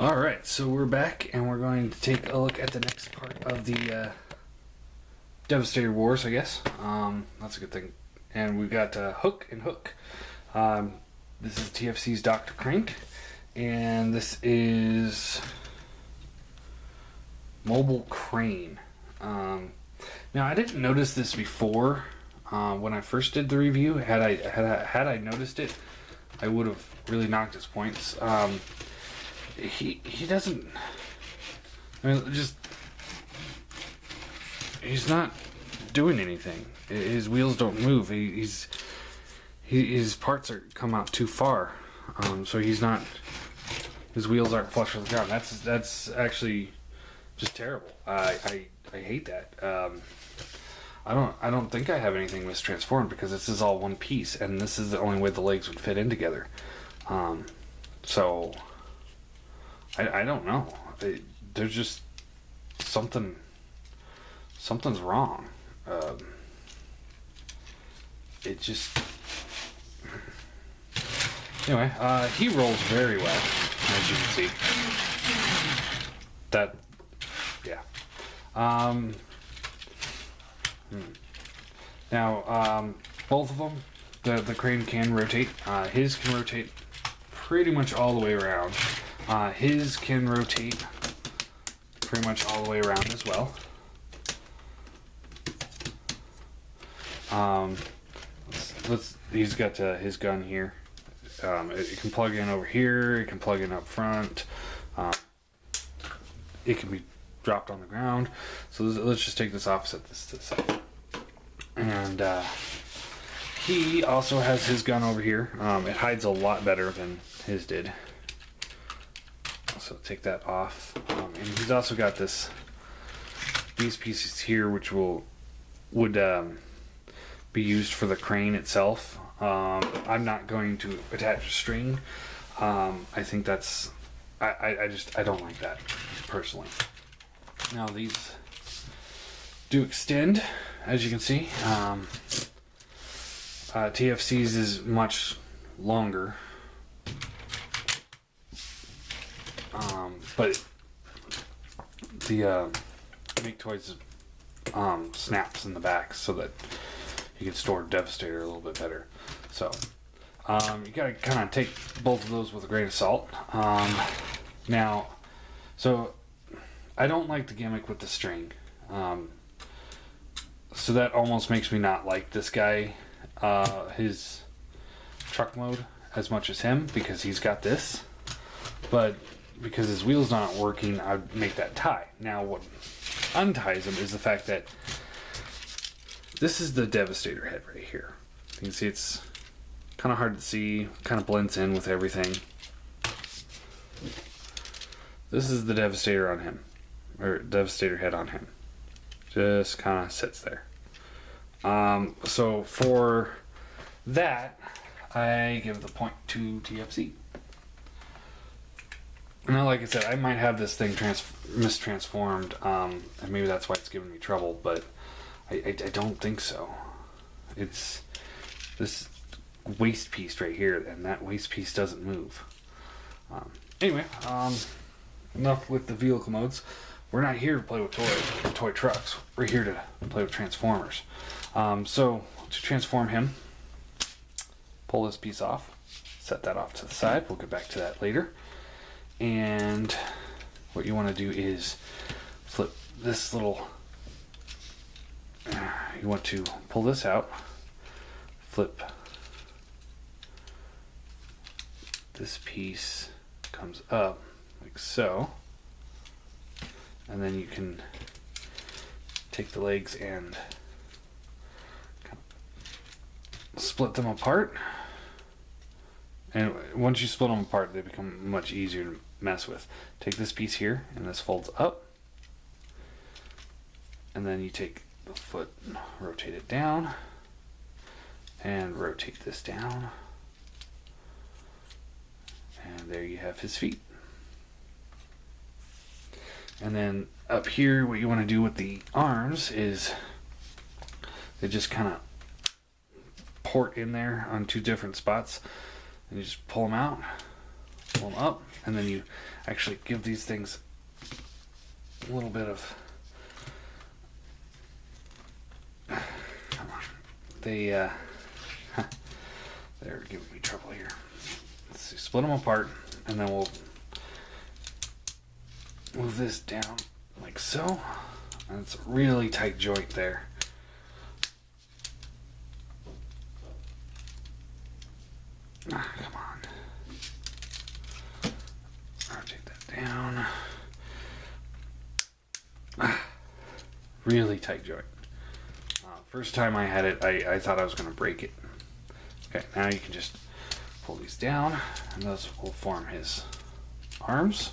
Alright, so we're back and we're going to take a look at the next part of the Devastator Wars, I guess. That's a good thing. And we've got Hook and Hook. This is TFC's Dr. Crank. And this is Mobile Crane. Now, I didn't notice this before when I first did the review. Had I noticed it, I would have really knocked his points. He doesn't. I mean, he's not doing anything. His wheels don't move. His parts come out too far, so he's not. His wheels aren't flush with the ground. That's actually just terrible. I hate that. I don't think I have anything mistransformed because this is all one piece, and this is the only way the legs would fit in together. So. I don't know. There's just something's wrong. It just anyway. He rolls very well, as you can see. That yeah. Now both of them, the crane can rotate. His can rotate pretty much all the way around. His can rotate pretty much all the way around as well. He's got his gun here. It can plug in over here. It can plug in up front. It can be dropped on the ground. So let's just take this off, set this to the side. And he also has his gun over here. It hides a lot better than his did. So take that off, and he's also got these pieces here, which would be used for the crane itself. I'm not going to attach a string. I think that's I don't like that personally. Now these do extend, as you can see. TFC's is much longer. But the Maketoys snaps in the back so that you can store Devastator a little bit better. So you gotta kind of take both of those with a grain of salt. Now, so I don't like the gimmick with the string. So that almost makes me not like this guy, his truck mode, as much as him, because he's got this. But because his wheel's not working, I'd make that tie. Now what unties him is the fact that this is the Devastator head right here. You can see it's kind of hard to see, kind of blends in with everything. This is the Devastator on him, or Devastator head on him. Just kind of sits there. So for that, I give the point to TFC. Now, like I said, I might have this thing mistransformed, and maybe that's why it's giving me trouble, but I don't think so. It's this waist piece right here, and that waist piece doesn't move. Anyway, enough with the vehicle modes. We're not here to play with toy trucks. We're here to play with Transformers. So, to transform him, pull this piece off, set that off to the side. We'll get back to that later. And what you want to do is flip this little, you want to pull this out, flip this piece, comes up like so, and then you can take the legs and kind of split them apart. And once you split them apart, they become much easier to mess with. Take this piece here, and this folds up. And then you take the foot, rotate it down, and rotate this down. And there you have his feet. And then up here, what you want to do with the arms is they just kind of port in there on two different spots. And you just pull them out, pull them up, and then you actually give these things a little bit of, come on, they're giving me trouble here. Let's see, split them apart, and then we'll move this down like so, and it's a really tight joint there. Come on. Rotate that down. Really tight joint. First time I had it, I thought I was going to break it. Okay, now you can just pull these down, and those will form his arms.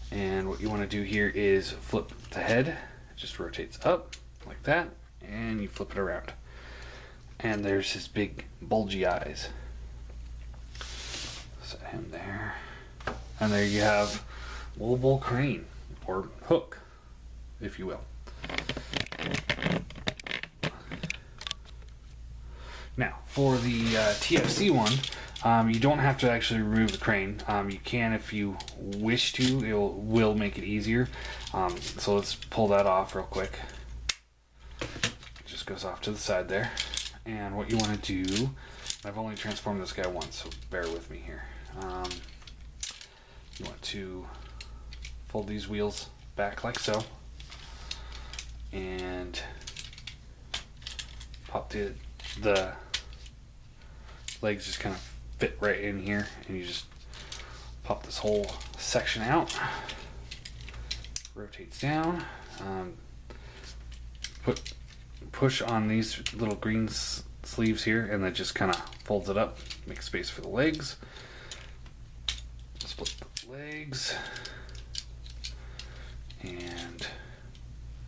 And what you want to do here is flip the head. It just rotates up like that, and you flip it around. And there's his big bulgy eyes. Set him there. And there you have Little Bull Crane, or Hook, if you will. Now, for the TFC one, you don't have to actually remove the crane. You can if you wish to. It will make it easier. So let's pull that off real quick. It just goes off to the side there. And what you want to do, I've only transformed this guy once, so bear with me here. You want to fold these wheels back like so, and pop the legs just kind of fit right in here, and you just pop this whole section out. Rotates down. Push on these little green sleeves here, and then just kind of folds it up, make space for the legs. Split the legs, and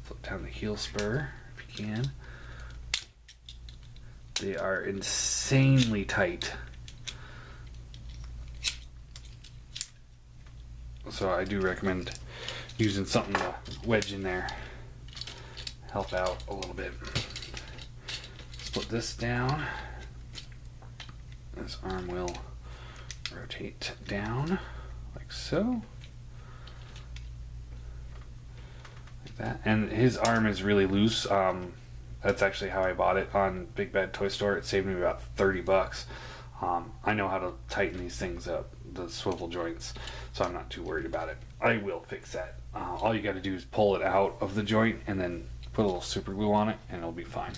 flip down the heel spur if you can. They are insanely tight, so I do recommend using something to wedge in there, help out a little bit. Split this down. This arm will rotate down like so. Like that. And his arm is really loose. That's actually how I bought it on Big Bad Toy Store. It saved me about $30. I know how to tighten these things up, the swivel joints, so I'm not too worried about it. I will fix that. All you got to do is pull it out of the joint and then put a little super glue on it, and it'll be fine.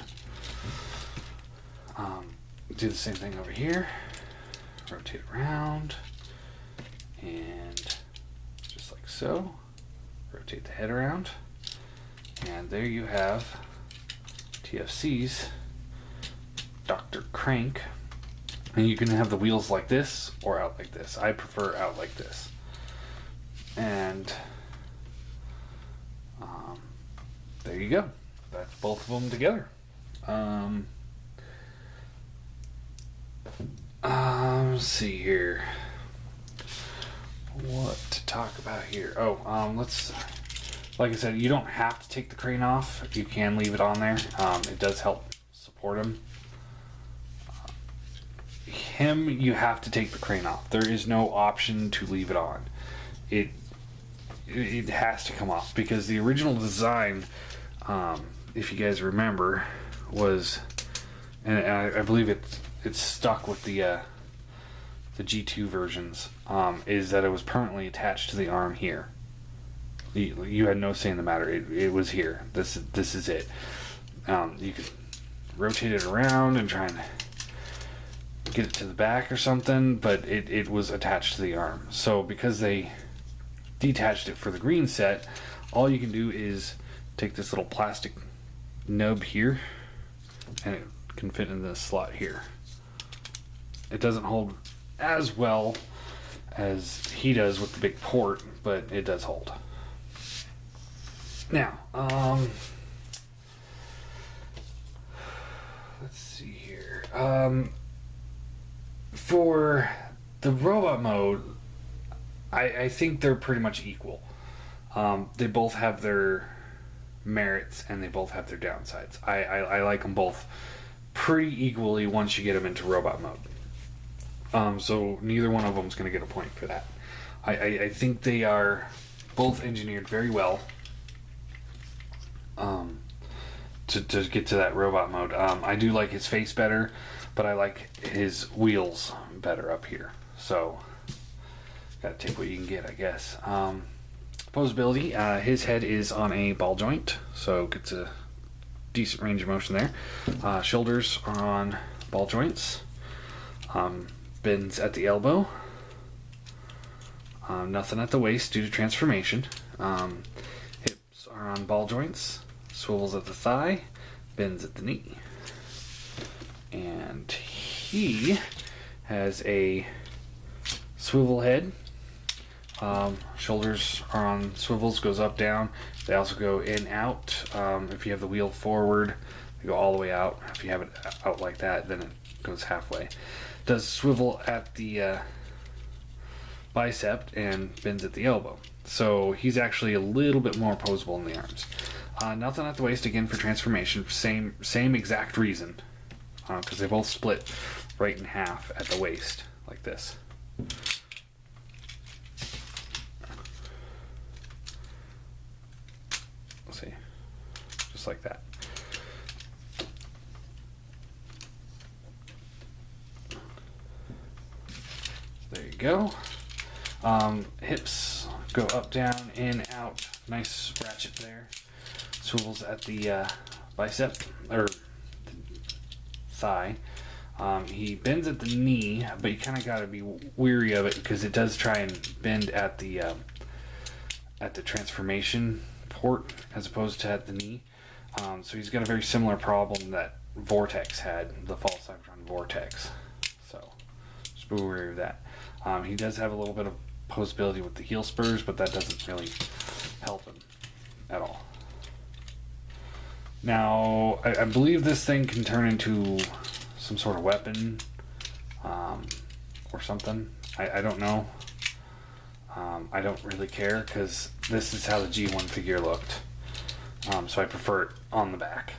Do the same thing over here. Rotate around, and just like so. Rotate the head around, and there you have TFC's Dr. Crank. And you can have the wheels like this or out like this. I prefer out like this. And there you go. That's both of them together. Let's see here. What to talk about here? Let's. Like I said, you don't have to take the crane off. You can leave it on there. It does help support him. You have to take the crane off. There is no option to leave it on. It has to come off, because the original design, if you guys remember, was, and I believe it's stuck with the G2 versions, is that it was permanently attached to the arm here. You had no say in the matter. It was here. This is it. You could rotate it around and try and get it to the back or something, but it was attached to the arm. So because they detached it for the green set, all you can do is take this little plastic nub here, and it can fit in this slot here. It doesn't hold as well as he does with the big port, but it does hold. Now, let's see here. For the robot mode, I think they're pretty much equal. They both have their merits and they both have their downsides. I like them both pretty equally once you get them into robot mode. So neither one of them is going to get a point for that. I think they are both engineered very well to get to that robot mode. I do like his face better, but I like his wheels better up here. So, gotta take what you can get, I guess. Posability, his head is on a ball joint, so gets a decent range of motion there. Shoulders are on ball joints. Bends at the elbow. Nothing at the waist due to transformation. Hips are on ball joints. Swivels at the thigh. Bends at the knee. And he has a swivel head. Shoulders are on swivels, goes up, down. They also go in, out. If you have the wheel forward, they go all the way out. If you have it out like that, then it goes halfway. Does swivel at the bicep and bends at the elbow. So he's actually a little bit more posable in the arms. Nothing at the waist, again, for transformation. Same exact reason. Because they both split right in half at the waist, like this. Let's see. Just like that. There you go. Hips go up, down, in, out. Nice ratchet there. Swivels at the bicep, or thigh. He bends at the knee, but you kind of got to be weary of it because it does try and bend at the transformation port as opposed to at the knee. So he's got a very similar problem that Vortex had, the Fall Cybertron Vortex. So just be wary of that. He does have a little bit of posability with the heel spurs, but that doesn't really help him at all. Now, I believe this thing can turn into some sort of weapon or something. I don't know. I don't really care because this is how the G1 figure looked. So I prefer it on the back.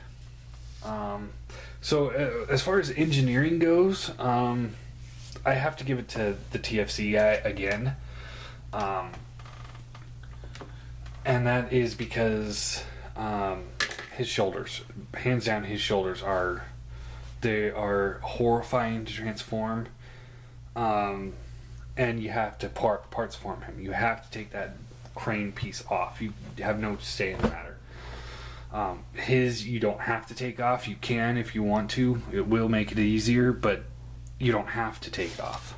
So as far as engineering goes, I have to give it to the TFC guy again. And that is because his shoulders, hands down, his shoulders are horrifying to transform. And you have to parts form him. You have to take that crane piece off. You have no say in the matter. His you don't have to take off. You can if you want to. It will make it easier, but you don't have to take off.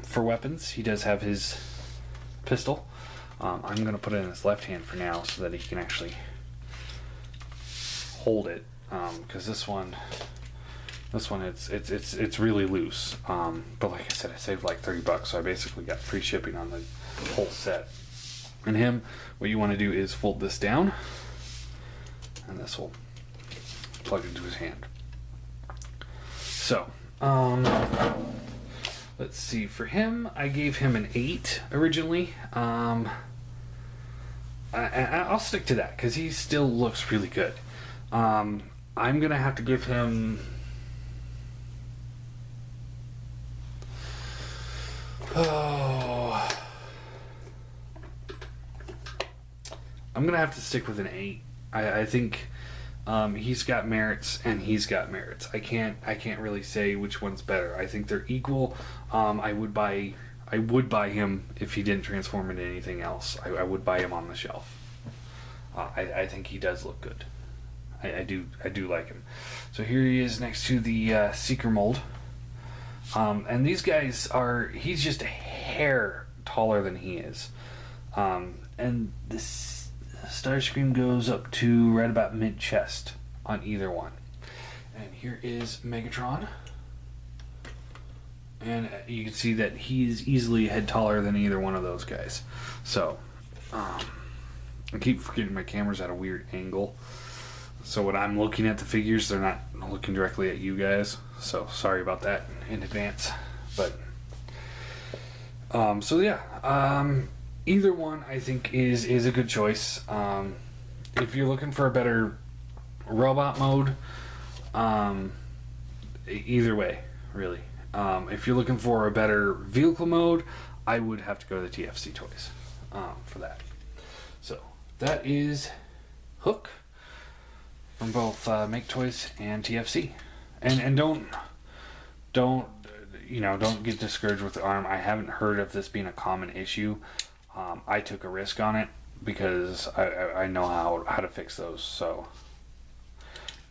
For weapons, he does have his pistol. I'm going to put it in his left hand for now so that he can actually hold it. Because this one it's really loose. But like I said, I saved like $30, so I basically got free shipping on the whole set. And him, what you want to do is fold this down, and this will plug into his hand. So, let's see. For him, I gave him an 8 originally. I'll stick to that because he still looks really good. I'm gonna have to give him. I'm gonna have to stick with an 8. I think he's got merits and he's got merits. I can't really say which one's better. I think they're equal. I would buy him if he didn't transform into anything else. I would buy him on the shelf. I think he does look good. I do like him. So here he is next to the Seeker mold. And these guys he's just a hair taller than he is. And this Starscream goes up to right about mid-chest on either one. And here is Megatron. And you can see that he's easily a head taller than either one of those guys. So, I keep forgetting my camera's at a weird angle. So when I'm looking at the figures, they're not looking directly at you guys. So sorry about that in advance. But, so yeah. Either one, I think, is a good choice. If you're looking for a better robot mode, either way, really. If you're looking for a better vehicle mode, I would have to go to the TFC toys for that. So that is Hook from both Maketoys and TFC. And don't get discouraged with the arm. I haven't heard of this being a common issue. I took a risk on it because I know how to fix those. So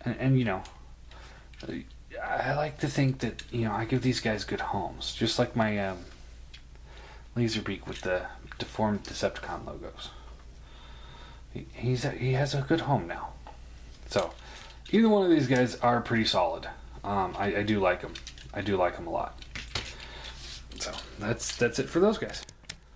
and I like to think that I give these guys good homes, just like my Laserbeak with the deformed Decepticon logos. He has a good home now. So either one of these guys are pretty solid. I do like them. I do like them a lot. So that's it for those guys.